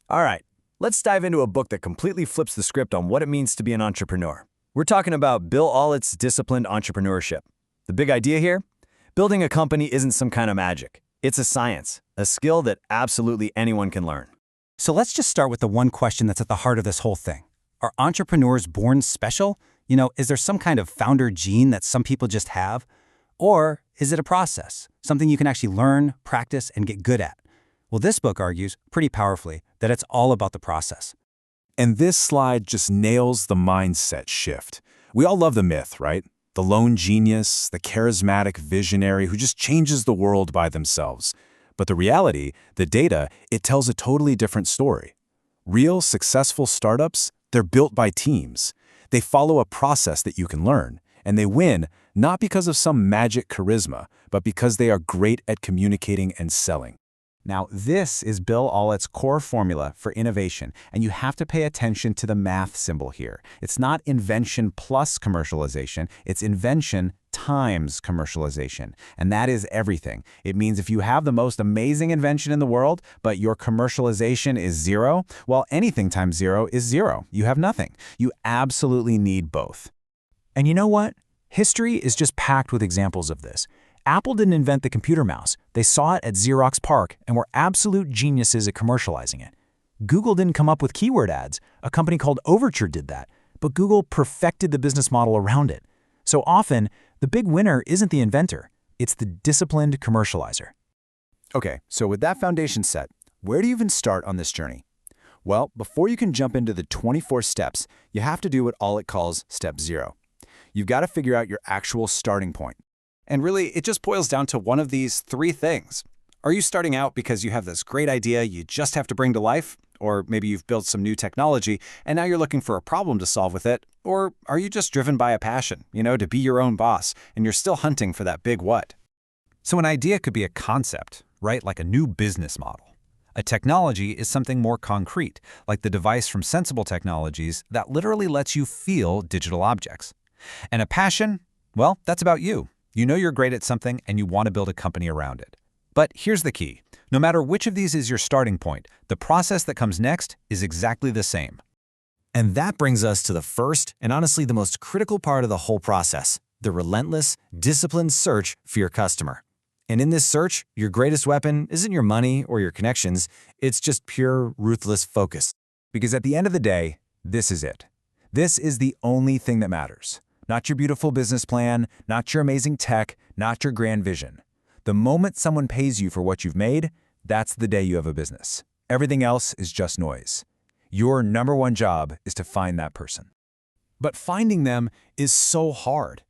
All right, let's dive into a book that completely flips the script on what it means to be an entrepreneur. We're talking about Bill Aulet's Disciplined Entrepreneurship. The big idea here? Building a company isn't some kind of magic. It's a science, a skill that absolutely anyone can learn. So let's just start with the one question that's at the heart of this whole thing. Are entrepreneurs born special? Is there some kind of founder gene that some people just have? Or is it a process, something you can actually learn, practice, and get good at? Well, this book argues pretty powerfully that it's all about the process. And this slide just nails the mindset shift. We all love the myth, right? The lone genius, the charismatic visionary who just changes the world by themselves. But the reality, the data, it tells a totally different story. Real successful startups, they're built by teams. They follow a process that you can learn, and they win not because of some magic charisma, but because they are great at communicating and selling. Now, this is Bill Aulet's core formula for innovation, and you have to pay attention to the math symbol here. It's not invention plus commercialization, it's invention times commercialization. And that is everything. It means if you have the most amazing invention in the world, but your commercialization is zero, well, anything times zero is zero. You have nothing. You absolutely need both. And you know what? History is just packed with examples of this. Apple didn't invent the computer mouse. They saw it at Xerox PARC and were absolute geniuses at commercializing it. Google didn't come up with keyword ads. A company called Overture did that. But Google perfected the business model around it. So often, the big winner isn't the inventor. It's the disciplined commercializer. Okay, so with that foundation set, where do you even start on this journey? Well, before you can jump into the 24 steps, you have to do what Aulet calls step 0. You've got to figure out your actual starting point. And really, it just boils down to one of these three things. Are you starting out because you have this great idea you just have to bring to life? Or maybe you've built some new technology and now you're looking for a problem to solve with it? Or are you just driven by a passion, to be your own boss, and you're still hunting for that big what? So an idea could be a concept, right? Like a new business model. A technology is something more concrete, like the device from Sensible Technologies that literally lets you feel digital objects. And a passion? Well, that's about you. You know you're great at something and you want to build a company around it. But here's the key. No matter which of these is your starting point, the process that comes next is exactly the same. And that brings us to the first and honestly the most critical part of the whole process, the relentless, disciplined search for your customer. And in this search, your greatest weapon isn't your money or your connections, it's just pure, ruthless focus. Because at the end of the day, this is it. This is the only thing that matters. Not your beautiful business plan, not your amazing tech, not your grand vision. The moment someone pays you for what you've made, that's the day you have a business. Everything else is just noise. Your number one job is to find that person. But finding them is so hard.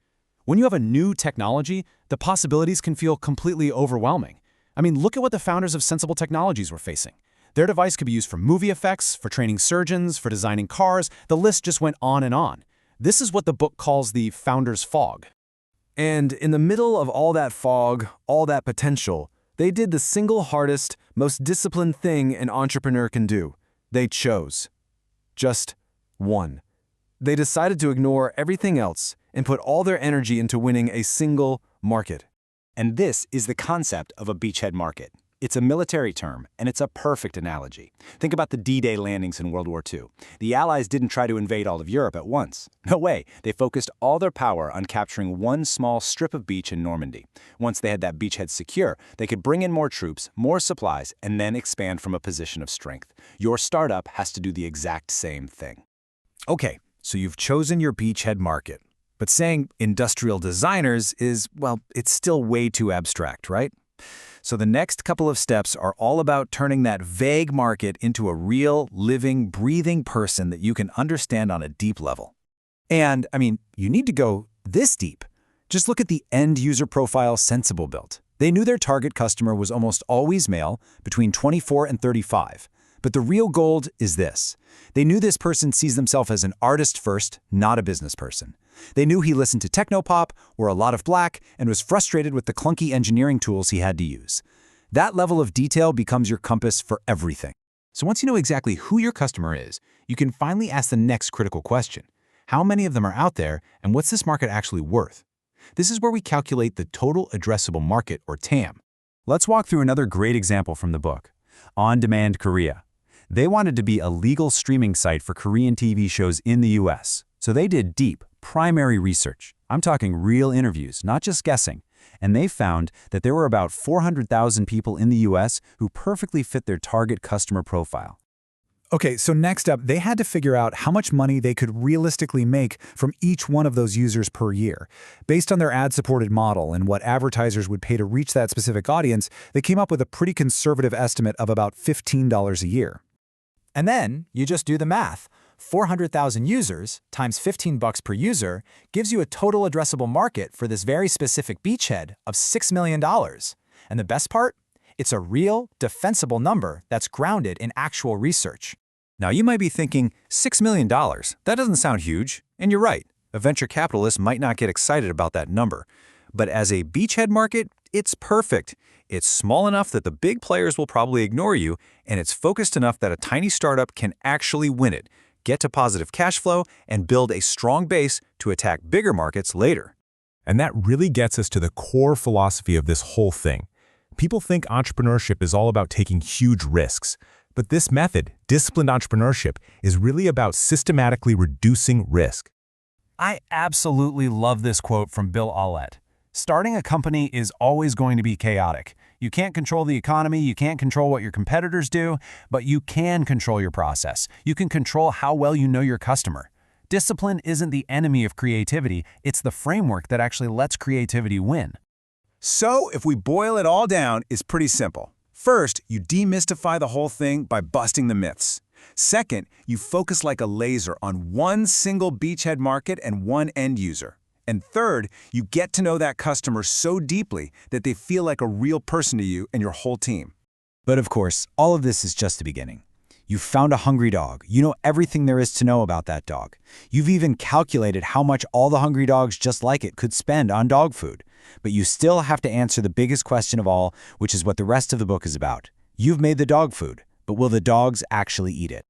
When you have a new technology, the possibilities can feel completely overwhelming. I mean, look at what the founders of Sensible Technologies were facing. Their device could be used for movie effects, for training surgeons, for designing cars. The list just went on and on. This is what the book calls the founder's fog. And in the middle of all that fog, all that potential, they did the single hardest, most disciplined thing an entrepreneur can do. They chose. Just one. They decided to ignore everything else and put all their energy into winning a single market. And this is the concept of a beachhead market. It's a military term, and it's a perfect analogy. Think about the D-Day landings in World War II. The Allies didn't try to invade all of Europe at once. No way. They focused all their power on capturing one small strip of beach in Normandy. Once they had that beachhead secure, they could bring in more troops, more supplies, and then expand from a position of strength. Your startup has to do the exact same thing. Okay, so you've chosen your beachhead market. But saying industrial designers is, well, it's still way too abstract, right? So the next couple of steps are all about turning that vague market into a real, living, breathing person that you can understand on a deep level. And, you need to go this deep. Just look at the end user profile Sensible built. They knew their target customer was almost always male, between 24 and 35. But the real gold is this. They knew this person sees themselves as an artist first, not a business person. They knew he listened to technopop, wore a lot of black, and was frustrated with the clunky engineering tools he had to use. That level of detail becomes your compass for everything. So once you know exactly who your customer is, you can finally ask the next critical question. How many of them are out there, and what's this market actually worth? This is where we calculate the Total Addressable Market, or TAM. Let's walk through another great example from the book. On-Demand Korea. They wanted to be a legal streaming site for Korean TV shows in the US. So they did deep, primary research. I'm talking real interviews, not just guessing. And they found that there were about 400,000 people in the US who perfectly fit their target customer profile. Okay, so next up, they had to figure out how much money they could realistically make from each one of those users per year. Based on their ad-supported model and what advertisers would pay to reach that specific audience, they came up with a pretty conservative estimate of about $15 a year. And then you just do the math. 400,000 users times $15 per user gives you a total addressable market for this very specific beachhead of $6 million. And the best part? It's a real, defensible number that's grounded in actual research. Now, you might be thinking, $6 million, that doesn't sound huge. And you're right, a venture capitalist might not get excited about that number. But as a beachhead market, it's perfect. It's small enough that the big players will probably ignore you, and it's focused enough that a tiny startup can actually win it, get to positive cash flow, and build a strong base to attack bigger markets later. And that really gets us to the core philosophy of this whole thing. People think entrepreneurship is all about taking huge risks, but this method, disciplined entrepreneurship, is really about systematically reducing risk. I absolutely love this quote from Bill Aulet. Starting a company is always going to be chaotic. You can't control the economy, you can't control what your competitors do, but you can control your process. You can control how well you know your customer. Discipline isn't the enemy of creativity, it's the framework that actually lets creativity win. So, if we boil it all down, it's pretty simple. First, you demystify the whole thing by busting the myths. Second, you focus like a laser on one single beachhead market and one end user. And third, you get to know that customer so deeply that they feel like a real person to you and your whole team. But of course, all of this is just the beginning. You've found a hungry dog. You know everything there is to know about that dog. You've even calculated how much all the hungry dogs just like it could spend on dog food. But you still have to answer the biggest question of all, which is what the rest of the book is about. You've made the dog food, but will the dogs actually eat it?